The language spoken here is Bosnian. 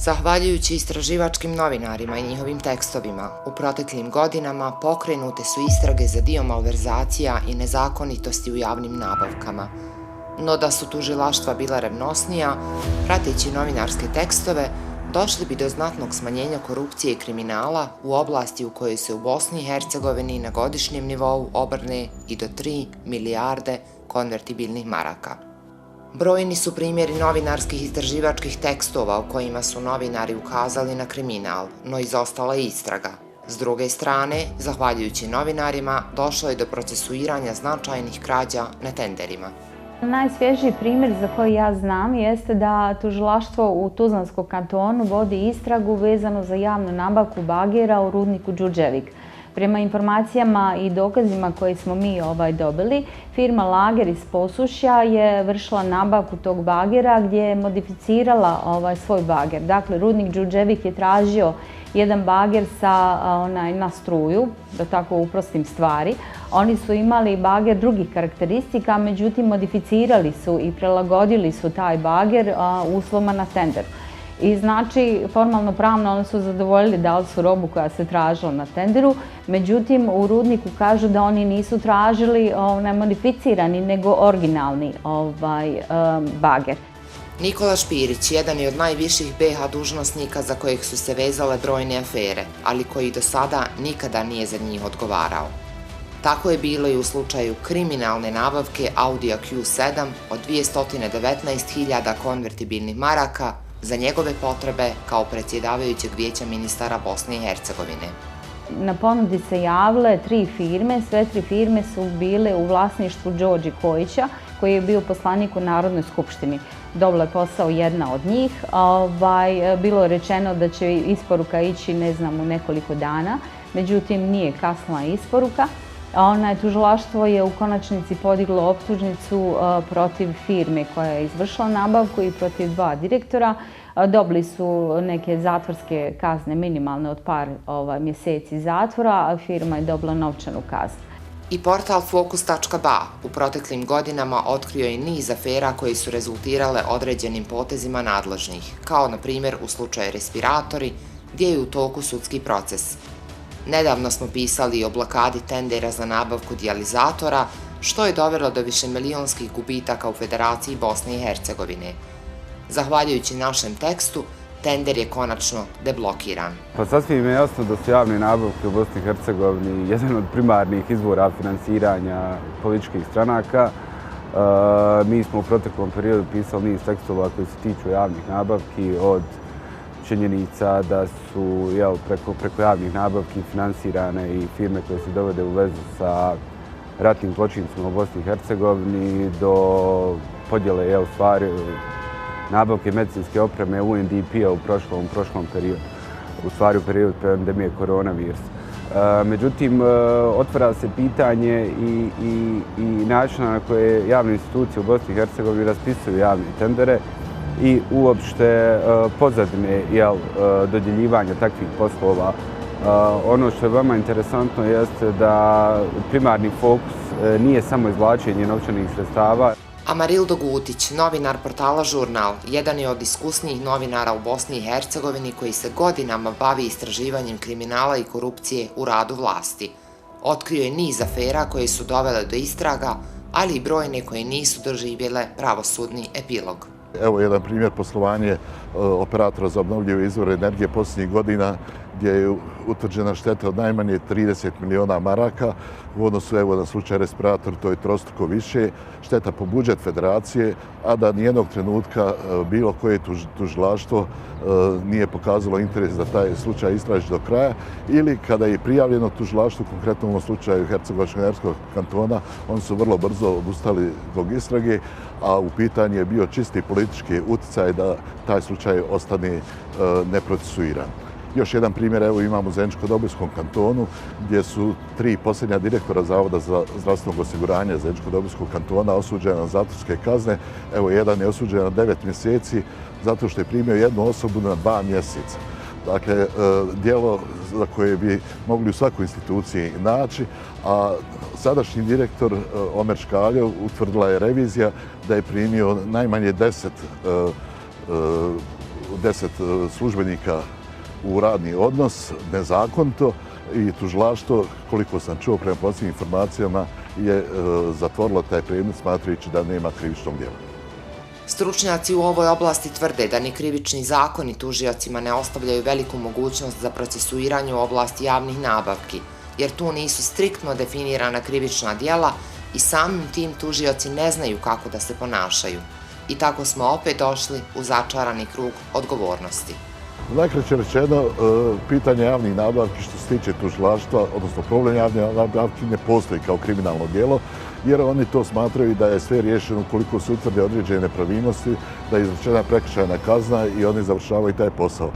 Zahvaljujući istraživačkim novinarima i njihovim tekstovima, u proteklim godinama pokrenute su istrage za dio malverzacija i nezakonitosti u javnim nabavkama. No da su tužilaštva bila revnosnija, prateći novinarske tekstove, došli bi do znatnog smanjenja korupcije i kriminala u oblasti u kojoj se u Bosni i Hercegovini na godišnjem nivou obrne i do 3 milijarde konvertibilnih maraka. Brojni su primjeri novinarskih istraživačkih tekstova u kojima su novinari ukazali na kriminal, no izostala je istraga. S druge strane, zahvaljujući novinarima, došlo je do procesuiranja značajnih krađa na tenderima. Najsvježiji primjer za koji ja znam jeste da tužilaštvo u Tuzlanskom kantonu vodi istragu vezano za javnu nabavku bagera u rudniku Đurđevik. Prema informacijama i dokazima koje smo mi dobili, firma Lager iz Posušja je vršila nabavku tog bagera gdje je modificirala svoj bager. Dakle, rudnik Đurđevik je tražio jedan bager na struju, da tako uprostim stvari. Oni su imali bager drugih karakteristika, međutim modificirali su i prilagodili su taj bager uslovima na tenderu. I znači, formalno pravno oni su zadovoljili, dali su robu koja se tražila na tenderu, međutim u rudniku kažu da oni nisu tražili modificirani nego originalni bager. Nikola Špirić jedan je od najviših BiH dužnosnika za kojeg su se vezale brojne afere, ali koji do sada nikada nije za njih odgovarao. Tako je bilo i u slučaju kriminalne nabavke Audija Q7 od 219.000 konvertibilnih maraka za njegove potrebe kao predsjedavajućeg vijeća ministara Bosne i Hercegovine. Na ponudi se javile 3 firme, sve 3 firme su bile u vlasništvu Đorđe Kojića, koji je bio poslanik u Narodnoj skupštini. Dobila je posao jedna od njih. Bilo je rečeno da će isporuka ići, u nekoliko dana, međutim nije kasnila isporuka. Tužilaštvo je u konačnici podiglo optužnicu protiv firme koja je izvršila nabavku i protiv 2 direktora. Dobili su neke zatvorske kazne minimalne od par mjeseci zatvora, a firma je dobila novčanu kaznu. I portal Fokus.ba u proteklim godinama otkrio je niz afera koje su rezultirale određenim potezima nadležnih, kao na primjer u slučaju respiratori, gdje je u toku sudski proces. Nedavno smo pisali o blokadi tendera za nabavku dijalizatora, što je dovelo do višemilionskih gubitaka u Federaciji Bosne i Hercegovine. Zahvaljujući našem tekstu, tender je konačno deblokiran. Pa sasvim je jasno da su javne nabavke u Bosni i Hercegovini jedan od primarnih izvora finansiranja političkih stranaka. Mi smo u proteklom periodu pisali niz tekstova koji se tiču javnih nabavki, od činjenica da su preko javnih nabavki finansirane i firme koje se dovode u vezu sa ratnim zločincima u Bosni i Hercegovini do podjele nabavke medicinske opreme UNDP-a u prošlom periodu, u periodu pandemije koronavirusa. Međutim, otvara se pitanje i načina na koje javne institucije u Bosni i Hercegovini raspisuju javne tendere i uopšte pozadine dodjeljivanja takvih poslova. Ono što je veoma interesantno jeste da primarni fokus nije samo izvlačenje novčanih sredstava. Amarildo Gutić, novinar portala Žurnal, jedan je od iskusnijih novinara u Bosni i Hercegovini koji se godinama bavi istraživanjem kriminala i korupcije u radu vlasti. Otkrio je niz afera koje su dovele do istraga, ali i brojne koje nisu doživjele pravosudni epilog. Evo jedan primjer poslovanje operatora za obnovljive izvore energije posljednjih godina gdje je utvrđena šteta od najmanje 30 miliona maraka. U odnosu na slučaj respirator to je trostruko više. Šteta po budžet federacije, a da nijednog trenutka bilo koje tužilaštvo nije pokazalo interes da taj slučaj istraži do kraja, ili kada je prijavljeno tužilaštvu, konkretno u ovom slučaju Hercegovačko-Neretvanskog kantona, oni su vrlo brzo odustali zbog istrage, a u pitanju je bio čisti politički utjecaj da taj slučaj ostane neprocesuiran. Još jedan primjer imamo u Zeničko-Dobojskom kantonu gdje su 3 posljednja direktora Zavoda za zdravstveno osiguranje Zeničko-Dobojskog kantona osuđena na zatvorske kazne. Jedan je osuđen na 9 mjeseci zato što je primio jednu osobu na 2 mjeseca. Dakle, djelo za koje bi mogli u svakoj instituciji naći, a sadašnji direktor Omer Škaljev utvrdila je revizija da je primio najmanje 10 10 službenika u radni odnos nezakonito i tužilaštvo, koliko sam čuo prema posljednjim informacijama, je zatvorilo taj predmet smatrajući da nema krivičnog djela. Stručnjaci u ovoj oblasti tvrde da ni krivični zakoni tužiocima ne ostavljaju veliku mogućnost za procesuiranje u oblasti javnih nabavki, jer tu nisu striktno definirana krivična djela i samim tim tužioci ne znaju kako da se ponašaju. I tako smo opet došli u začarani krug odgovornosti. Najkraće rečeno, pitanje javnih nabavki što se tiče tužilaštva, odnosno problem javne nabavki ne postoji kao kriminalno djelo, jer oni to smatraju da je sve riješeno ukoliko se utvrde određene nepravilnosti, da je izrečena prekršajna kazna i oni završavaju taj posao.